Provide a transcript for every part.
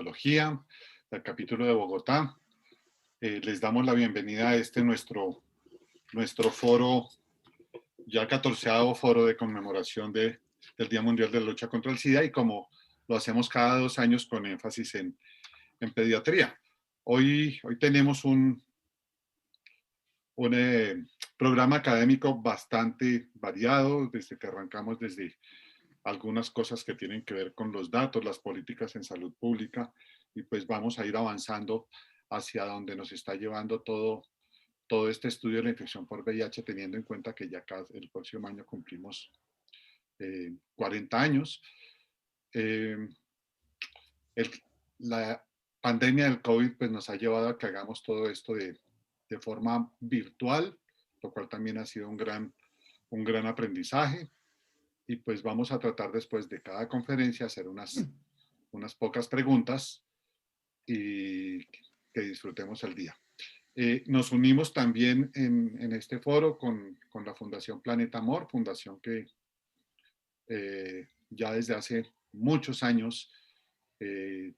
Infectología, del capítulo de Bogotá. Les damos la bienvenida a nuestro foro, ya 14º foro de conmemoración del Día Mundial de la Lucha contra el SIDA, y como lo hacemos cada 2 años con énfasis en pediatría. Hoy tenemos un programa académico bastante variado, desde que arrancamos desde algunas cosas que tienen que ver con los datos, las políticas en salud pública, y pues vamos a ir avanzando hacia donde nos está llevando todo este estudio de la infección por VIH, teniendo en cuenta que ya el próximo año cumplimos 40 años. La pandemia del COVID pues nos ha llevado a que hagamos todo esto de forma virtual, lo cual también ha sido un gran aprendizaje. Y pues vamos a tratar después de cada conferencia hacer unas pocas preguntas y que disfrutemos el día. Nos unimos también en este foro con la Fundación Planeta Amor, fundación que ya desde hace muchos años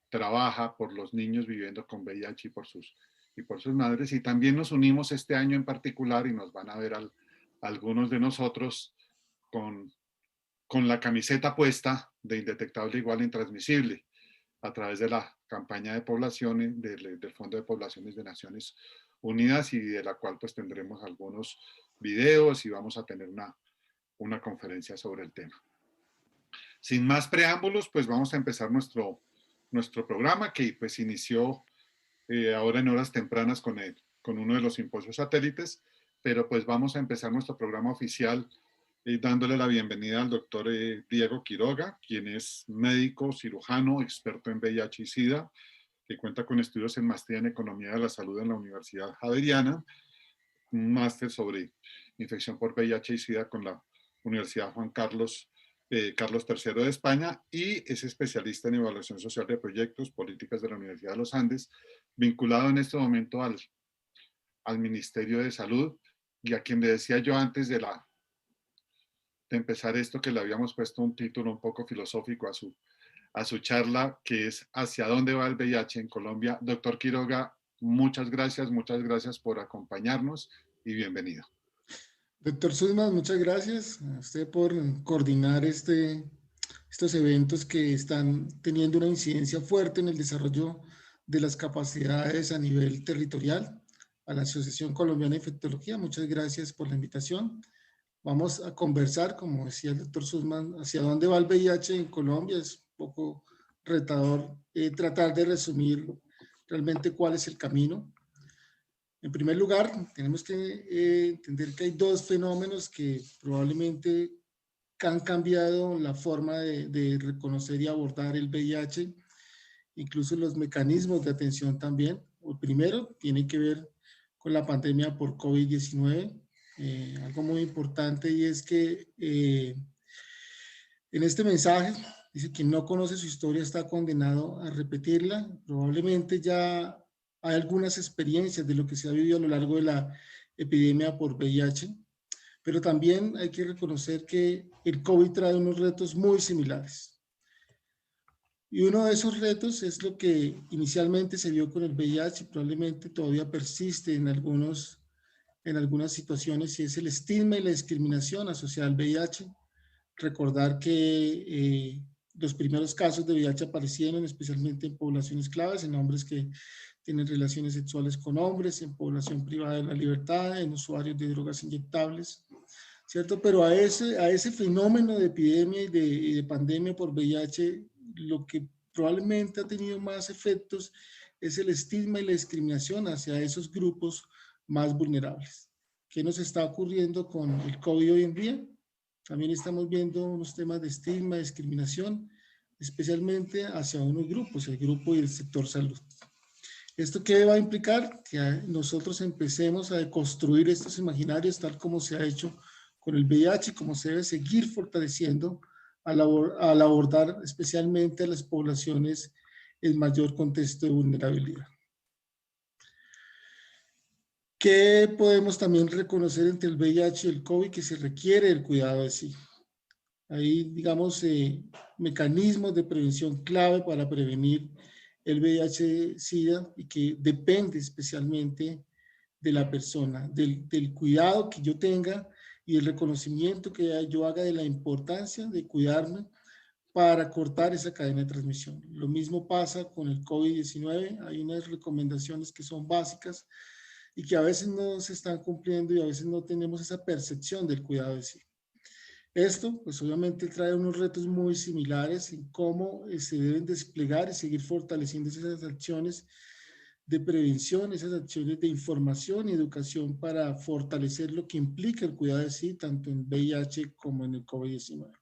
trabaja por los niños viviendo con VIH y por sus madres. Y también nos unimos este año en particular, y nos van a ver algunos de nosotros con la camiseta puesta de Indetectable Igual e Intransmisible, a través de la campaña de poblaciones, del Fondo de Poblaciones de Naciones Unidas, y de la cual pues tendremos algunos videos y vamos a tener una conferencia sobre el tema. Sin más preámbulos, pues vamos a empezar nuestro programa, que pues inició ahora en horas tempranas con uno de los simposios satélites, pero pues vamos a empezar nuestro programa oficial dándole la bienvenida al doctor Diego Quiroga, quien es médico, cirujano, experto en VIH y SIDA, que cuenta con estudios en maestría en Economía de la Salud en la Universidad Javeriana, un máster sobre infección por VIH y SIDA con la Universidad Juan Carlos III de España, y es especialista en evaluación social de proyectos, políticas de la Universidad de los Andes, vinculado en este momento al Ministerio de Salud, y a quien le decía yo antes de empezar esto, que le habíamos puesto un título un poco filosófico a su charla, que es ¿hacia dónde va el VIH en Colombia? Doctor Quiroga, muchas gracias por acompañarnos y bienvenido. Doctor Sussman, muchas gracias a usted por coordinar estos eventos que están teniendo una incidencia fuerte en el desarrollo de las capacidades a nivel territorial. A la Asociación Colombiana de Infectología, muchas gracias por la invitación. Vamos a conversar, como decía el doctor Sussman, hacia dónde va el VIH en Colombia. Es un poco retador tratar de resumir realmente cuál es el camino. En primer lugar, tenemos que entender que hay 2 fenómenos que probablemente han cambiado la forma de reconocer y abordar el VIH, incluso los mecanismos de atención también. El primero tiene que ver con la pandemia por COVID-19, algo muy importante, y es que en este mensaje dice: quien no conoce su historia está condenado a repetirla. Probablemente ya hay algunas experiencias de lo que se ha vivido a lo largo de la epidemia por VIH, pero también hay que reconocer que el COVID trae unos retos muy similares. Y uno de esos retos es lo que inicialmente se vio con el VIH y probablemente todavía persiste en algunas situaciones, y es el estigma y la discriminación asociada al VIH. Recordar que los primeros casos de VIH aparecieron especialmente en poblaciones claves, en hombres que tienen relaciones sexuales con hombres, en población privada de la libertad, en usuarios de drogas inyectables, ¿cierto? Pero a ese fenómeno de epidemia y de pandemia por VIH, lo que probablemente ha tenido más efectos es el estigma y la discriminación hacia esos grupos más vulnerables. ¿Qué nos está ocurriendo con el COVID hoy en día? También estamos viendo unos temas de estigma, discriminación, especialmente hacia unos grupos, el grupo y el sector salud. ¿Esto qué va a implicar? Que nosotros empecemos a deconstruir estos imaginarios tal como se ha hecho con el VIH y como se debe seguir fortaleciendo al abordar especialmente a las poblaciones en mayor contexto de vulnerabilidad. ¿Qué podemos también reconocer entre el VIH y el COVID? Que se requiere el cuidado de sí. Hay, digamos, mecanismos de prevención clave para prevenir el VIH-Sida y que depende especialmente de la persona, del cuidado que yo tenga y el reconocimiento que yo haga de la importancia de cuidarme para cortar esa cadena de transmisión. Lo mismo pasa con el COVID-19, hay unas recomendaciones que son básicas y que a veces no se están cumpliendo y a veces no tenemos esa percepción del cuidado de sí. Esto, pues obviamente trae unos retos muy similares en cómo se deben desplegar y seguir fortaleciendo esas acciones de prevención, esas acciones de información y educación para fortalecer lo que implica el cuidado de sí, tanto en VIH como en el COVID-19.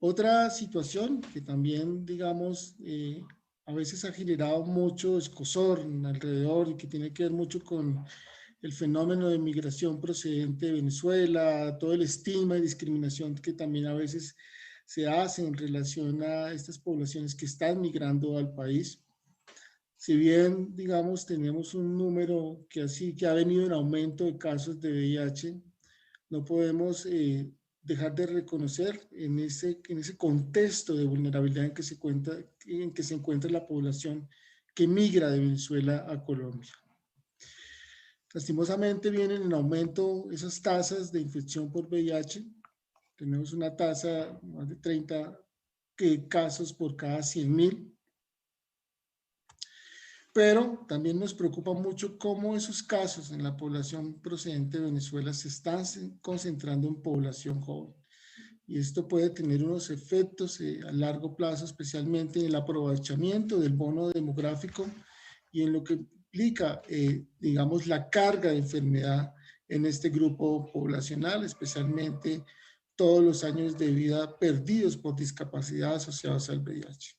Otra situación que también, digamos, a veces ha generado mucho escozor alrededor y que tiene que ver mucho con el fenómeno de migración procedente de Venezuela, todo el estigma y discriminación que también a veces se hace en relación a estas poblaciones que están migrando al país. Si bien, digamos, tenemos un número que ha venido en aumento de casos de VIH, no podemos dejar de reconocer en ese contexto de vulnerabilidad en que se encuentra la población que migra de Venezuela a Colombia. Lastimosamente vienen en aumento esas tasas de infección por VIH. Tenemos una tasa más de 30 casos por cada 100.000. Pero también nos preocupa mucho cómo esos casos en la población procedente de Venezuela se están concentrando en población joven. Y esto puede tener unos efectos a largo plazo, especialmente en el aprovechamiento del bono demográfico y en lo que implica, digamos, la carga de enfermedad en este grupo poblacional, especialmente todos los años de vida perdidos por discapacidad asociados al VIH.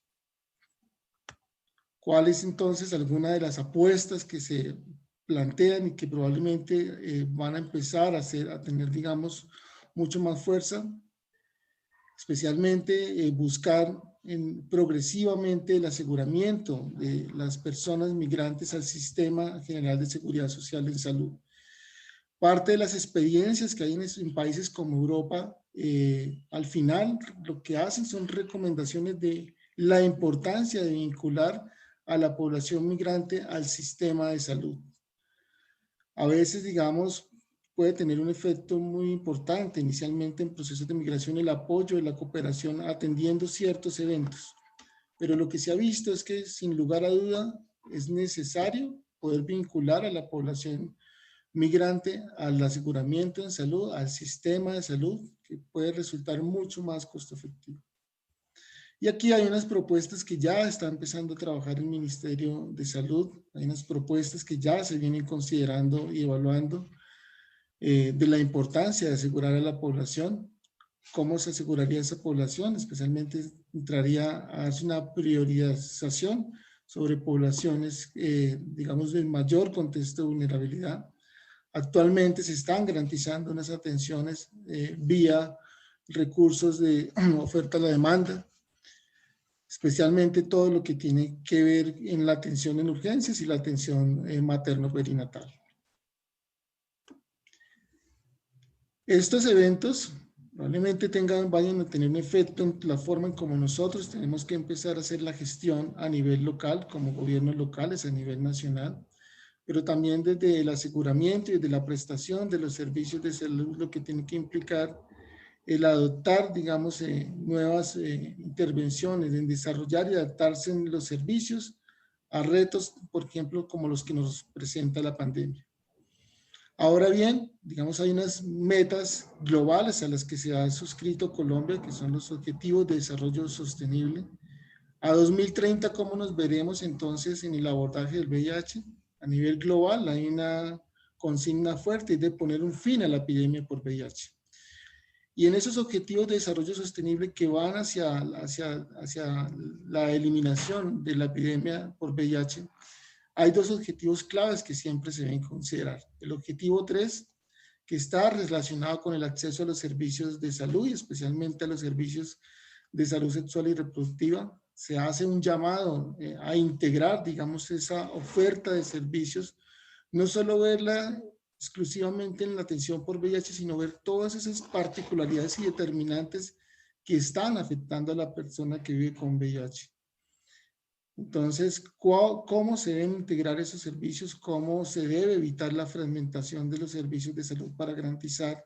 ¿Cuál es entonces alguna de las apuestas que se plantean y que probablemente van a empezar a tener, digamos, mucho más fuerza? Especialmente buscar progresivamente el aseguramiento de las personas migrantes al Sistema General de Seguridad Social en Salud. Parte de las experiencias que hay en países como Europa, al final lo que hacen son recomendaciones de la importancia de vincular a la población migrante al sistema de salud. A veces, digamos, puede tener un efecto muy importante inicialmente en procesos de migración, el apoyo de la cooperación atendiendo ciertos eventos. Pero lo que se ha visto es que sin lugar a duda es necesario poder vincular a la población migrante al aseguramiento en salud, al sistema de salud, que puede resultar mucho más costo efectivo. Y aquí hay unas propuestas que ya está empezando a trabajar el Ministerio de Salud, hay unas propuestas que ya se vienen considerando y evaluando de la importancia de asegurar a la población. ¿Cómo se aseguraría esa población? Especialmente entraría a hacer una priorización sobre poblaciones, digamos, de mayor contexto de vulnerabilidad. Actualmente se están garantizando unas atenciones vía recursos de oferta a la demanda, especialmente todo lo que tiene que ver en la atención en urgencias y la atención materno-perinatal. Estos eventos probablemente vayan a tener un efecto en la forma en como nosotros tenemos que empezar a hacer la gestión a nivel local, como gobiernos locales, a nivel nacional, pero también desde el aseguramiento y desde la prestación de los servicios de salud, lo que tiene que implicar el adoptar, digamos, nuevas intervenciones, en desarrollar y adaptarse en los servicios a retos, por ejemplo, como los que nos presenta la pandemia. Ahora bien, digamos, hay unas metas globales a las que se ha suscrito Colombia, que son los Objetivos de Desarrollo Sostenible. A 2030, ¿cómo nos veremos entonces en el abordaje del VIH? A nivel global hay una consigna fuerte de poner un fin a la epidemia por VIH. Y en esos objetivos de desarrollo sostenible que van hacia la eliminación de la epidemia por VIH, hay dos objetivos claves que siempre se deben considerar. El objetivo 3, que está relacionado con el acceso a los servicios de salud y especialmente a los servicios de salud sexual y reproductiva. Se hace un llamado a integrar, digamos, esa oferta de servicios, no solo verla exclusivamente en la atención por VIH, sino ver todas esas particularidades y determinantes que están afectando a la persona que vive con VIH. Entonces, ¿cómo se deben integrar esos servicios? ¿Cómo se debe evitar la fragmentación de los servicios de salud para garantizar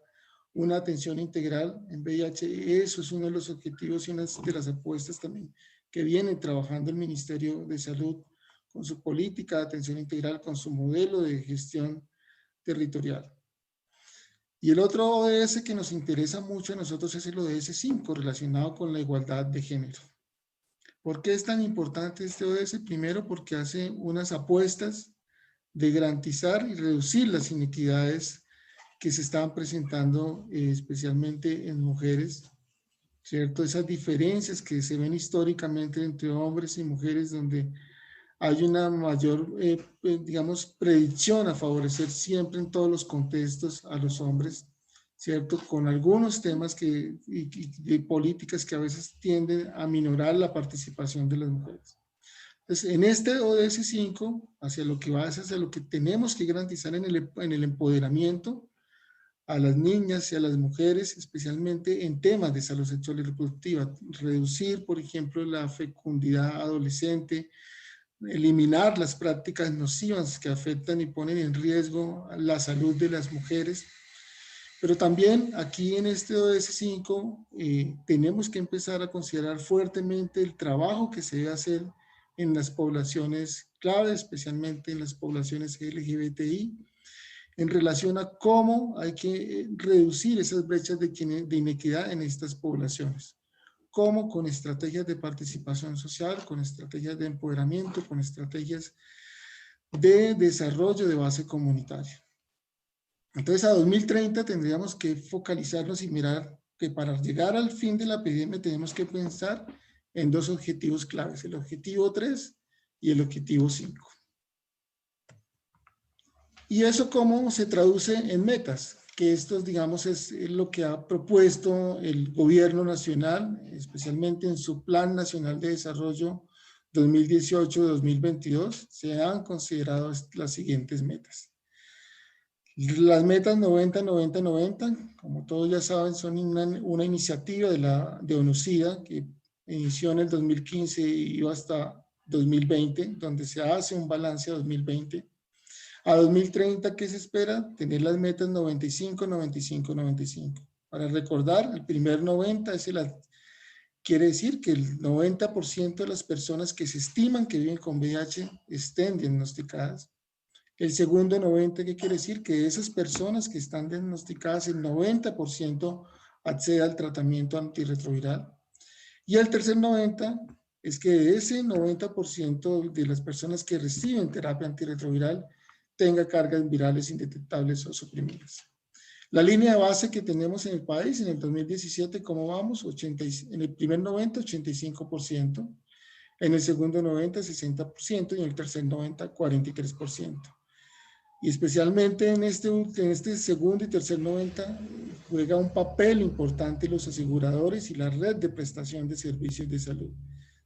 una atención integral en VIH? Eso es uno de los objetivos y una de las apuestas también que viene trabajando el Ministerio de Salud con su política de atención integral, con su modelo de gestión territorial. Y el otro ODS que nos interesa mucho a nosotros es el ODS 5, relacionado con la igualdad de género. ¿Por qué es tan importante este ODS? Primero, porque hace unas apuestas de garantizar y reducir las inequidades que se estaban presentando especialmente en mujeres, ¿cierto? Esas diferencias que se ven históricamente entre hombres y mujeres, donde hay una mayor, digamos, predicción a favorecer siempre en todos los contextos a los hombres, ¿cierto? Con algunos temas y políticas que a veces tienden a minorar la participación de las mujeres. Entonces, en este ODS 5, hacia lo que va, hacia lo que tenemos que garantizar en el empoderamiento a las niñas y a las mujeres, especialmente en temas de salud sexual y reproductiva. Reducir, por ejemplo, la fecundidad adolescente, eliminar las prácticas nocivas que afectan y ponen en riesgo la salud de las mujeres. Pero también aquí en este ODS 5 tenemos que empezar a considerar fuertemente el trabajo que se debe hacer en las poblaciones clave, especialmente en las poblaciones LGBTI, en relación a cómo hay que reducir esas brechas de inequidad en estas poblaciones. Cómo con estrategias de participación social, con estrategias de empoderamiento, con estrategias de desarrollo de base comunitaria. Entonces a 2030 tendríamos que focalizarnos y mirar que para llegar al fin de la epidemia tenemos que pensar en dos objetivos claves, el objetivo 3 y el objetivo 5. ¿Y eso cómo se traduce en metas? Que esto, digamos, es lo que ha propuesto el gobierno nacional, especialmente en su Plan Nacional de Desarrollo 2018-2022, se han considerado las siguientes metas. Las metas 90-90-90, como todos ya saben, son una iniciativa de ONUCIDA que inició en el 2015 y iba hasta 2020, donde se hace un balance a 2020. A 2030, ¿qué se espera? Tener las metas 95, 95, 95. Para recordar, el primer 90 quiere decir que el 90% de las personas que se estiman que viven con VIH estén diagnosticadas. El segundo 90, ¿qué quiere decir? Que esas personas que están diagnosticadas, el 90% acceda al tratamiento antirretroviral. Y el tercer 90 es que de ese 90% de las personas que reciben terapia antirretroviral tenga cargas virales indetectables o suprimidas. La línea de base que tenemos en el país en el 2017, ¿cómo vamos? En el primer 90, 85%, en el segundo 90, 60% y en el tercer 90, 43%. Y especialmente en este segundo y tercer 90 juega un papel importante los aseguradores y la red de prestación de servicios de salud.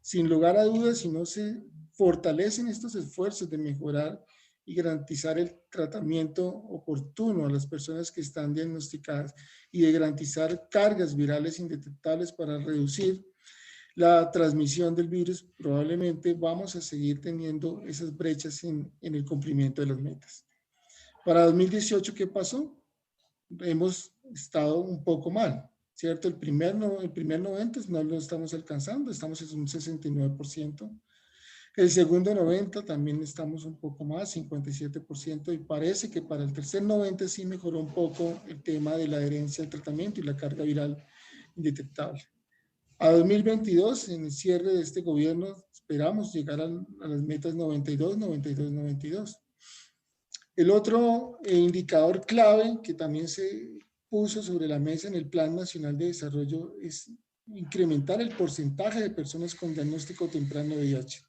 Sin lugar a dudas, si no se fortalecen estos esfuerzos de mejorar y garantizar el tratamiento oportuno a las personas que están diagnosticadas y de garantizar cargas virales indetectables para reducir la transmisión del virus, probablemente vamos a seguir teniendo esas brechas en el cumplimiento de las metas. Para 2018, ¿qué pasó? Hemos estado un poco mal, ¿cierto? El primer 90 no lo estamos alcanzando, estamos en un 69%. El segundo 90 también estamos un poco más, 57%, y parece que para el tercer 90 sí mejoró un poco el tema de la adherencia al tratamiento y la carga viral indetectable. A 2022, en el cierre de este gobierno, esperamos llegar a las metas 92, 92, 92. El otro indicador clave que también se puso sobre la mesa en el Plan Nacional de Desarrollo es incrementar el porcentaje de personas con diagnóstico temprano de VIH.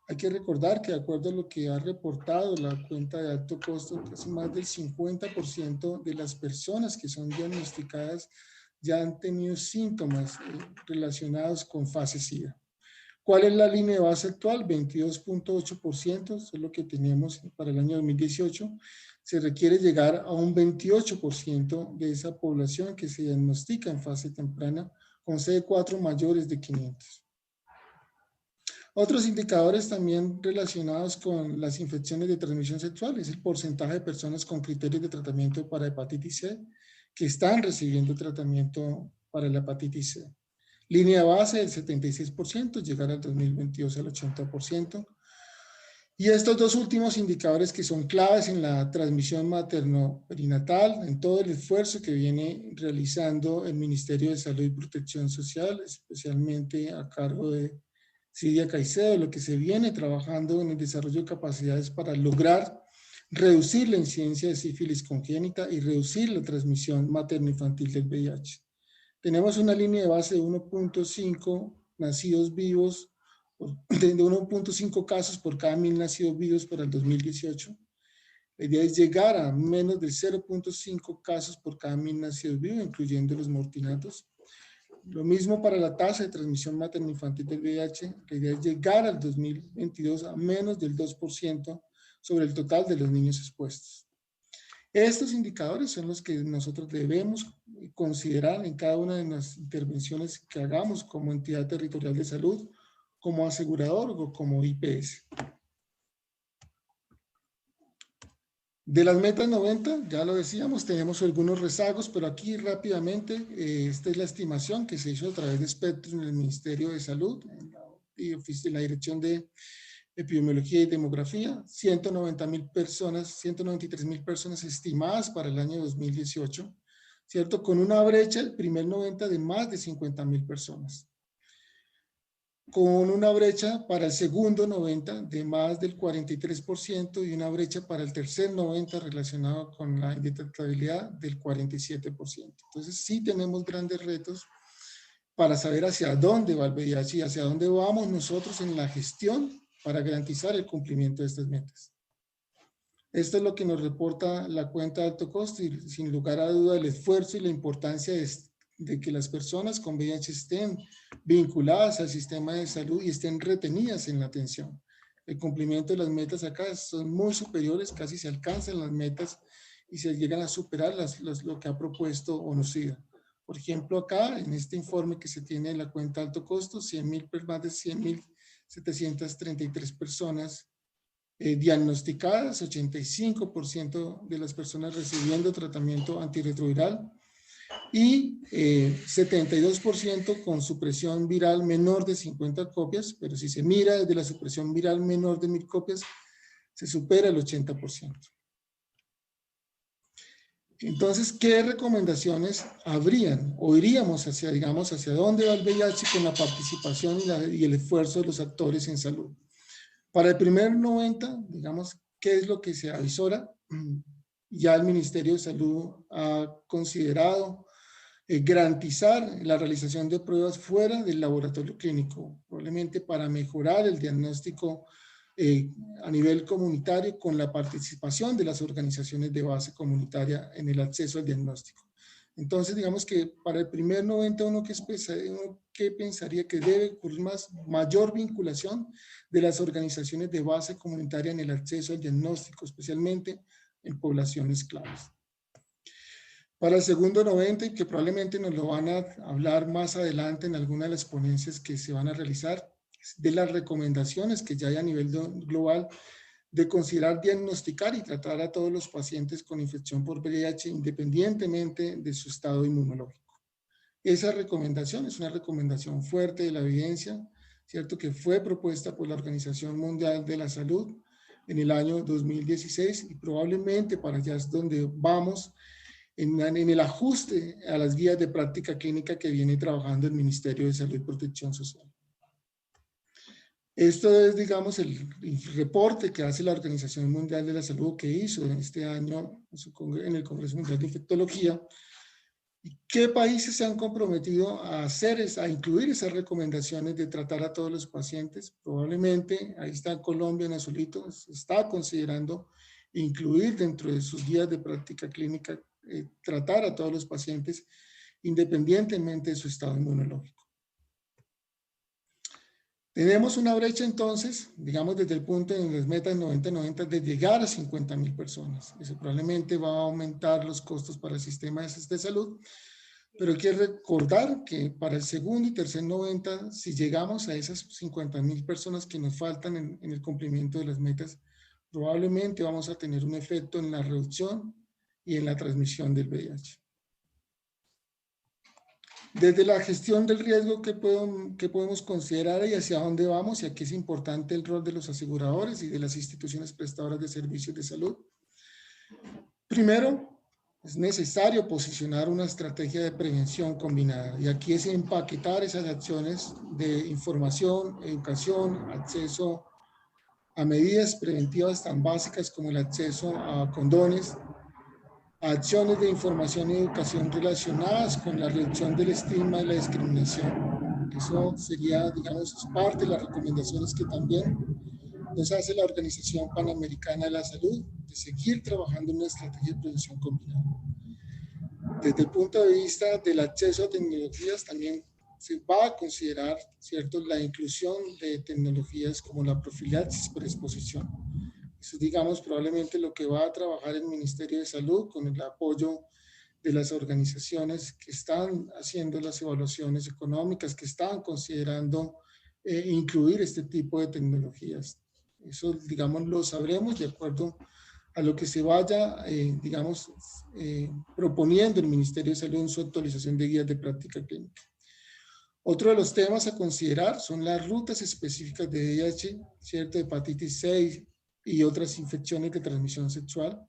Hay que recordar que de acuerdo a lo que ha reportado la cuenta de alto costo, casi más del 50% de las personas que son diagnosticadas ya han tenido síntomas relacionados con fase SIDA. ¿Cuál es la línea de base actual? 22.8%, eso es lo que teníamos para el año 2018. Se requiere llegar a un 28% de esa población que se diagnostica en fase temprana con CD4 mayores de 500. Otros indicadores también relacionados con las infecciones de transmisión sexual es el porcentaje de personas con criterios de tratamiento para hepatitis C que están recibiendo tratamiento para la hepatitis C. Línea base del 76%, llegar al 2022 al 80%. Y estos dos últimos indicadores que son claves en la transmisión materno-perinatal, en todo el esfuerzo que viene realizando el Ministerio de Salud y Protección Social, especialmente a cargo de Silvia Caicedo, lo que se viene trabajando en el desarrollo de capacidades para lograr reducir la incidencia de sífilis congénita y reducir la transmisión materno-infantil del VIH. Tenemos una línea de base de 1.5 nacidos vivos, de 1.5 casos por cada 1000 nacidos vivos para el 2018. La idea es llegar a menos de 0.5 casos por cada 1000 nacidos vivos, incluyendo los mortinatos. Lo mismo para la tasa de transmisión materno-infantil del VIH. La idea es llegar al 2022 a menos del 2% sobre el total de los niños expuestos. Estos indicadores son los que nosotros debemos considerar en cada una de las intervenciones que hagamos como entidad territorial de salud, como asegurador o como IPS. De las metas 90, ya lo decíamos, tenemos algunos rezagos, pero aquí rápidamente, esta es la estimación que se hizo a través de Spectrum en el Ministerio de Salud, en la Dirección de Epidemiología y Demografía, 190,000 personas, 193,000 personas estimadas para el año 2018, ¿cierto? Con una brecha, el primer 90 de más de 50,000 personas. Con una brecha para el segundo 90 de más del 43% y una brecha para el tercer 90 relacionado con la indetectabilidad del 47%. Entonces sí tenemos grandes retos para saber hacia dónde va el VIH y hacia dónde vamos nosotros en la gestión para garantizar el cumplimiento de estas metas. Esto es lo que nos reporta la cuenta de alto costo y sin lugar a duda el esfuerzo y la importancia de que las personas con VIH estén vinculadas al sistema de salud y estén retenidas en la atención. El cumplimiento de las metas acá son muy superiores, casi se alcanzan las metas y se llegan a superar lo que ha propuesto ONUCIDA. Por ejemplo, acá en este informe que se tiene en la cuenta de alto costo, más de 100,733 personas diagnosticadas, 85% de las personas recibiendo tratamiento antirretroviral, y 72% con supresión viral menor de 50 copias, pero si se mira desde la supresión viral menor de 1000 copias, se supera el 80%. Entonces, ¿qué recomendaciones habrían o iríamos hacia, digamos, hacia dónde va el VIH con la participación y el esfuerzo de los actores en salud? Para el primer 90, digamos, ¿qué es lo que se avisora? Ya el Ministerio de Salud ha considerado garantizar la realización de pruebas fuera del laboratorio clínico, probablemente para mejorar el diagnóstico a nivel comunitario con la participación de las organizaciones de base comunitaria en el acceso al diagnóstico. Entonces, digamos que para el primer 90, uno que pensaría que debe ocurrir mayor vinculación de las organizaciones de base comunitaria en el acceso al diagnóstico, especialmente en poblaciones claves. Para el segundo 90, y que probablemente nos lo van a hablar más adelante en alguna de las ponencias que se van a realizar, de las recomendaciones que ya hay a nivel global de considerar diagnosticar y tratar a todos los pacientes con infección por VIH independientemente de su estado inmunológico. Esa recomendación es una recomendación fuerte de la evidencia, ¿cierto? Que fue propuesta por la Organización Mundial de la Salud en el año 2016 y probablemente para allá es donde vamos en el ajuste a las guías de práctica clínica que viene trabajando el Ministerio de Salud y Protección Social. Esto es, digamos, el reporte que hace la Organización Mundial de la Salud que hizo este año en el Congreso Mundial de Infectología. ¿Qué países se han comprometido a incluir esas recomendaciones de tratar a todos los pacientes? Probablemente, ahí está Colombia en azulito, se está considerando incluir dentro de sus guías de práctica clínica tratar a todos los pacientes independientemente de su estado inmunológico. Tenemos una brecha entonces, digamos desde el punto de las metas 90-90 de llegar a 50,000 personas. Eso probablemente va a aumentar los costos para el sistema de salud, Pero hay que recordar que para el segundo y tercer 90, si llegamos a esas 50.000 personas que nos faltan en el cumplimiento de las metas, probablemente vamos a tener un efecto en la reducción y en la transmisión del VIH. Desde la gestión del riesgo, ¿qué podemos considerar y hacia dónde vamos? Y aquí es importante el rol de los aseguradores y de las instituciones prestadoras de servicios de salud. Primero, es necesario posicionar una estrategia de prevención combinada. Y aquí es empaquetar esas acciones de información, educación, acceso a medidas preventivas tan básicas como el acceso a condones, acciones de información y educación relacionadas con la reducción del estigma y la discriminación. Eso sería, digamos, parte de las recomendaciones que también nos hace la Organización Panamericana de la Salud, de seguir trabajando en una estrategia de prevención combinada. Desde el punto de vista del acceso a tecnologías, también se va a considerar, ¿cierto?, la inclusión de tecnologías como la profilaxis por exposición. Eso, digamos, probablemente lo que va a trabajar el Ministerio de Salud con el apoyo de las organizaciones que están haciendo las evaluaciones económicas, que están considerando incluir este tipo de tecnologías. Eso, digamos, lo sabremos de acuerdo a lo que se vaya, digamos, proponiendo el Ministerio de Salud en su actualización de guías de práctica clínica. Otro de los temas a considerar son las rutas específicas de VIH, ¿cierto?, hepatitis C y otras infecciones de transmisión sexual.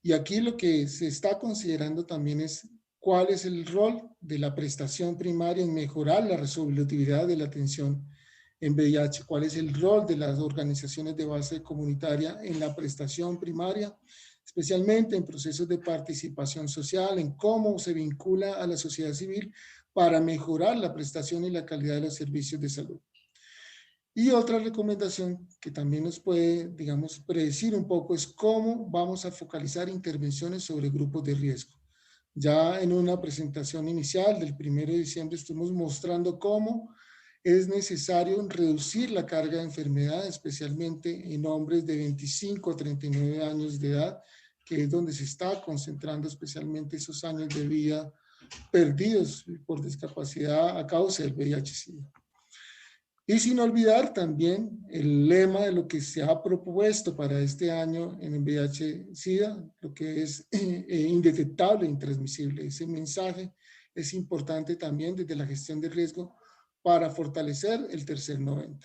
Y aquí lo que se está considerando también es cuál es el rol de la prestación primaria en mejorar la resolutividad de la atención en VIH, cuál es el rol de las organizaciones de base comunitaria en la prestación primaria, especialmente en procesos de participación social, en cómo se vincula a la sociedad civil para mejorar la prestación y la calidad de los servicios de salud. Y otra recomendación que también nos puede, digamos, predecir un poco es cómo vamos a focalizar intervenciones sobre grupos de riesgo. Ya en una presentación inicial del 1 de diciembre estuvimos mostrando cómo es necesario reducir la carga de enfermedad, especialmente en hombres de 25 a 39 años de edad, que es donde se está concentrando especialmente esos años de vida perdidos por discapacidad a causa del VIH-Sida. Y sin olvidar también el lema de lo que se ha propuesto para este año en el VIH-Sida, lo que es indetectable e intransmisible. Ese mensaje es importante también desde la gestión de riesgo para fortalecer el tercer 90.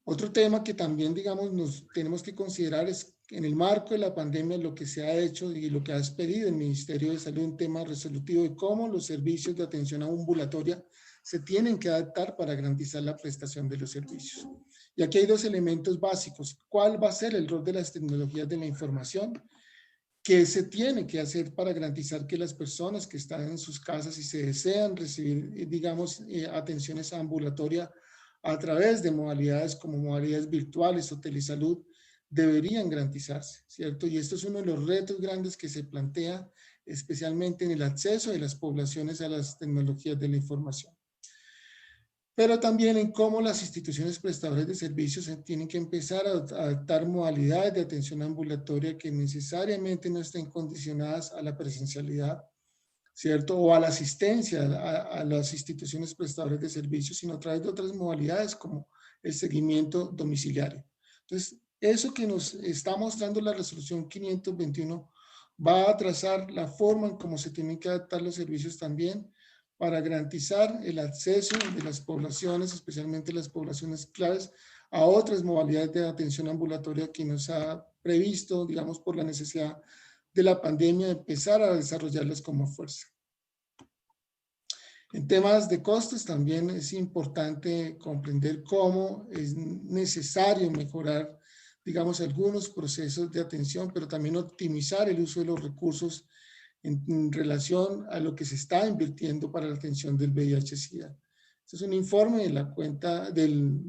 Otro tema que también, digamos, nos tenemos que considerar es en el marco de la pandemia lo que se ha hecho y lo que ha expedido el Ministerio de Salud en tema resolutivo de cómo los servicios de atención ambulatoria se tienen que adaptar para garantizar la prestación de los servicios. Y aquí hay dos elementos básicos. ¿Cuál va a ser el rol de las tecnologías de la información? ¿Qué se tiene que hacer para garantizar que las personas que están en sus casas y se desean recibir, digamos, atenciones ambulatorias a través de modalidades como modalidades virtuales o telesalud, deberían garantizarse, ¿cierto? Y esto es uno de los retos grandes que se plantea, especialmente en el acceso de las poblaciones a las tecnologías de la información. Pero también en cómo las instituciones prestadoras de servicios tienen que empezar a adaptar modalidades de atención ambulatoria que necesariamente no estén condicionadas a la presencialidad, ¿cierto? O a la asistencia a las instituciones prestadoras de servicios, sino a través de otras modalidades como el seguimiento domiciliario. Entonces, eso que nos está mostrando la resolución 521 va a trazar la forma en cómo se tienen que adaptar los servicios también para garantizar el acceso de las poblaciones, especialmente las poblaciones claves, a otras modalidades de atención ambulatoria que nos ha previsto, digamos, por la necesidad de la pandemia, empezar a desarrollarlas como fuerza. En temas de costos también es importante comprender cómo es necesario mejorar, digamos, algunos procesos de atención, pero también optimizar el uso de los recursos en relación a lo que se está invirtiendo para la atención del VIH-Sida. Este es un informe de la cuenta del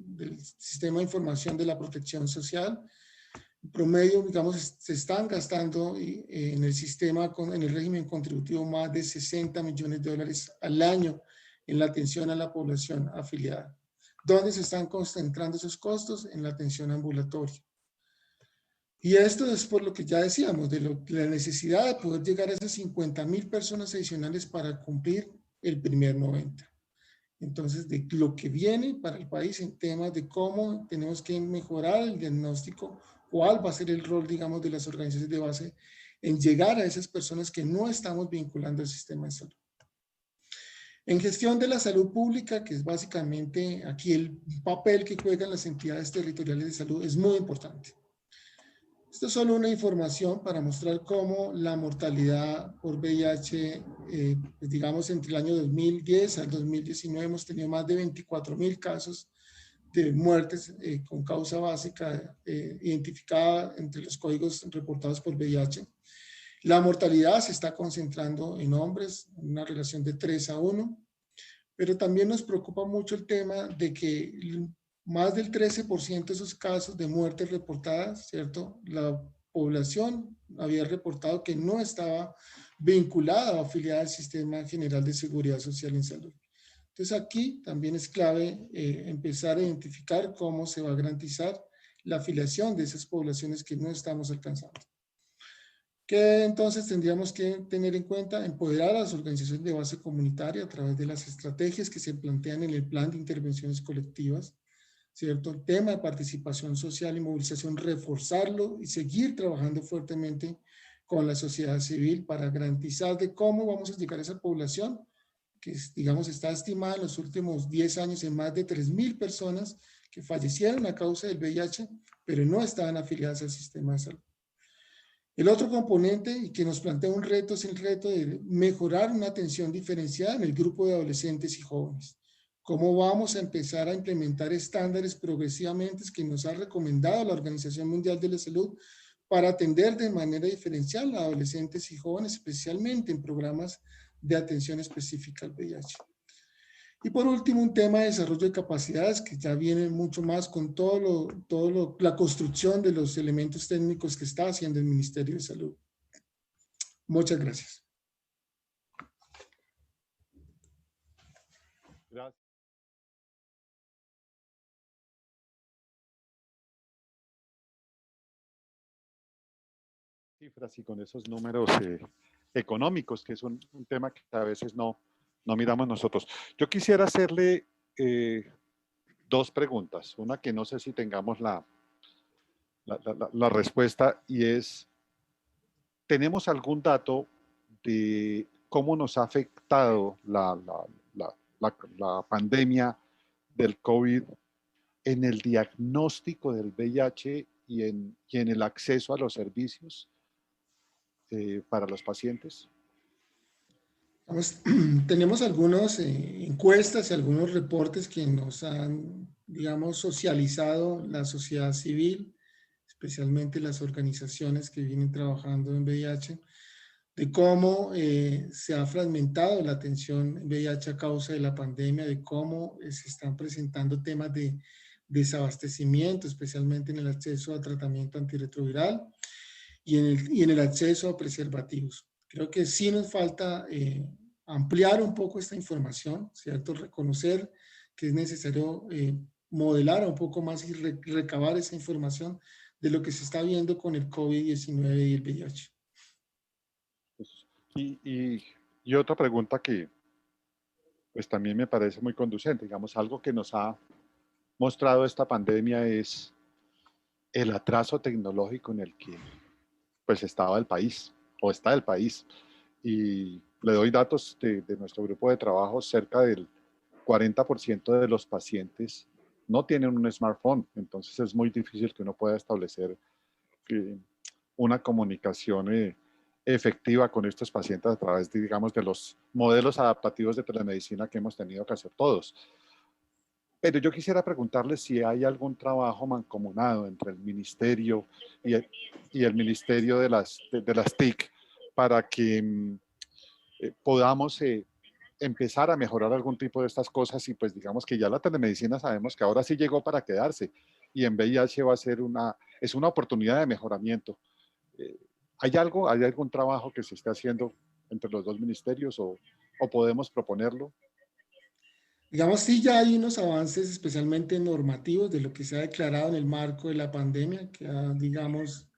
Sistema de Información de la Protección Social. En promedio, digamos, se están gastando en el sistema, en el régimen contributivo, más de 60 millones de dólares al año en la atención a la población afiliada. ¿Dónde se están concentrando esos costos? En la atención ambulatoria. Y esto es por lo que ya decíamos, de la necesidad de poder llegar a esas 50.000 personas adicionales para cumplir el primer 90. Entonces, de lo que viene para el país en temas de cómo tenemos que mejorar el diagnóstico, cuál va a ser el rol, digamos, de las organizaciones de base en llegar a esas personas que no estamos vinculando al sistema de salud. En gestión de la salud pública, que es básicamente aquí el papel que juegan las entidades territoriales de salud, es muy importante. Esto es solo una información para mostrar cómo la mortalidad por VIH, pues digamos, entre el año 2010 al 2019 hemos tenido más de 24.000 casos de muertes con causa básica identificada entre los códigos reportados por VIH. La mortalidad se está concentrando en hombres, en una relación de 3:1, pero también nos preocupa mucho el tema de que más del 13% de esos casos de muertes reportadas, ¿cierto? La población había reportado que no estaba vinculada o afiliada al Sistema General de Seguridad Social en Salud. Entonces aquí también es clave empezar a identificar cómo se va a garantizar la afiliación de esas poblaciones que no estamos alcanzando. ¿Qué entonces tendríamos que tener en cuenta? Empoderar a las organizaciones de base comunitaria a través de las estrategias que se plantean en el plan de intervenciones colectivas, ¿cierto? El tema de participación social y movilización, reforzarlo y seguir trabajando fuertemente con la sociedad civil para garantizar de cómo vamos a llegar a esa población que, digamos, está estimada en los últimos 10 años en más de 3.000 personas que fallecieron a causa del VIH, pero no estaban afiliadas al sistema de salud. El otro componente y que nos plantea un reto es el reto de mejorar una atención diferenciada en el grupo de adolescentes y jóvenes. ¿Cómo vamos a empezar a implementar estándares progresivamente que nos ha recomendado la Organización Mundial de la Salud para atender de manera diferencial a adolescentes y jóvenes, especialmente en programas de atención específica al VIH? Y por último, un tema de desarrollo de capacidades que ya viene mucho más con la construcción de los elementos técnicos que está haciendo el Ministerio de Salud. Muchas gracias. Gracias. Cifras y con esos números económicos, que es un tema que a veces no miramos nosotros. Yo quisiera hacerle dos preguntas. Una que no sé si tengamos la respuesta y es, ¿tenemos algún dato de cómo nos ha afectado la pandemia del COVID en el diagnóstico del VIH y en el acceso a los servicios para los pacientes? Tenemos algunas encuestas y algunos reportes que nos han, digamos, socializado la sociedad civil, especialmente las organizaciones que vienen trabajando en VIH, de cómo se ha fragmentado la atención en VIH a causa de la pandemia, de cómo se están presentando temas de desabastecimiento, especialmente en el acceso a tratamiento antirretroviral y en el acceso a preservativos. Creo que sí nos falta ampliar un poco esta información, ¿cierto? Reconocer que es necesario modelar un poco más y recabar esa información de lo que se está viendo con el COVID-19 y el VIH. Y otra pregunta que pues también me parece muy conducente, digamos, algo que nos ha mostrado esta pandemia es el atraso tecnológico en el que pues estaba el país o está el país. Y le doy datos de nuestro grupo de trabajo, cerca del 40% de los pacientes no tienen un smartphone, entonces es muy difícil que uno pueda establecer una comunicación efectiva con estos pacientes a través de, digamos, de los modelos adaptativos de telemedicina que hemos tenido que hacer todos. Pero yo quisiera preguntarle si hay algún trabajo mancomunado entre el ministerio y el ministerio de las TIC para que podamos empezar a mejorar algún tipo de estas cosas y pues digamos que ya la telemedicina sabemos que ahora sí llegó para quedarse y en VIH va a ser es una oportunidad de mejoramiento. ¿Hay algún trabajo que se esté haciendo entre los dos ministerios o podemos proponerlo? Digamos, sí, ya hay unos avances, especialmente normativos, de lo que se ha declarado en el marco de la pandemia, que ha, digamos,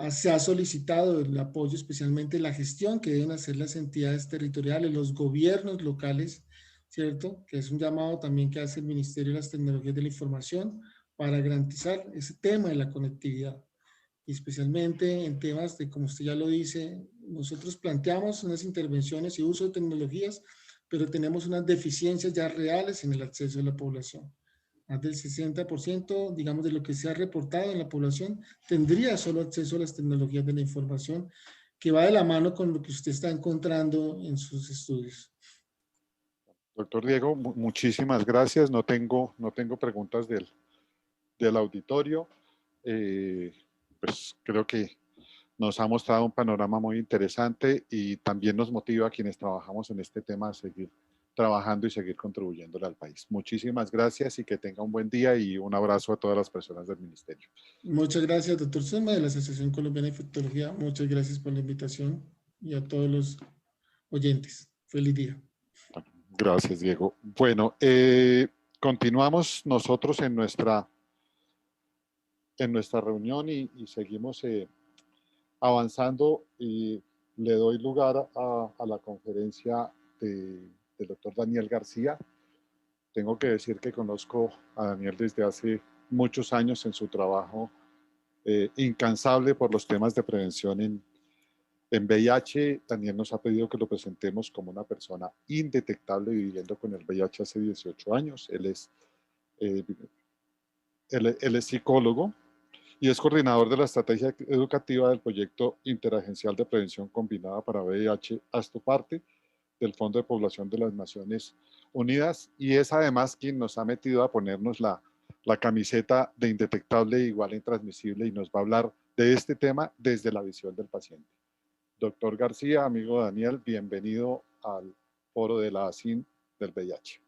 Se ha solicitado el apoyo, especialmente la gestión que deben hacer las entidades territoriales, los gobiernos locales, ¿cierto? Que es un llamado también que hace el Ministerio de las Tecnologías de la Información para garantizar ese tema de la conectividad. Y especialmente en temas de, como usted ya lo dice, nosotros planteamos unas intervenciones y uso de tecnologías, pero tenemos unas deficiencias ya reales en el acceso de la población. Más del 60%, digamos, de lo que se ha reportado en la población tendría solo acceso a las tecnologías de la información, que va de la mano con lo que usted está encontrando en sus estudios. Doctor Diego, muchísimas gracias. No tengo preguntas del auditorio. Eh, pues creo que nos ha mostrado un panorama muy interesante y también nos motiva a quienes trabajamos en este tema a seguir trabajando y seguir contribuyéndole al país. Muchísimas gracias y que tenga un buen día y un abrazo a todas las personas del ministerio. Muchas gracias, doctor Suma, de la Asociación Colombiana de Infectología. Muchas gracias por la invitación y a todos los oyentes. Feliz día. Gracias, Diego. Bueno, continuamos nosotros en nuestra reunión y seguimos avanzando y le doy lugar a la conferencia del doctor Daniel García. Tengo que decir que conozco a Daniel desde hace muchos años en su trabajo incansable por los temas de prevención en VIH. Daniel nos ha pedido que lo presentemos como una persona indetectable viviendo con el VIH hace 18 años. Eh, él es psicólogo y es coordinador de la estrategia educativa del proyecto interagencial de prevención combinada para VIH, Astoparte, del Fondo de Población de las Naciones Unidas, y es además quien nos ha metido a ponernos la camiseta de indetectable igual a intransmisible y nos va a hablar de este tema desde la visión del paciente. Doctor García, amigo Daniel, bienvenido al foro de la ASIN del VIH.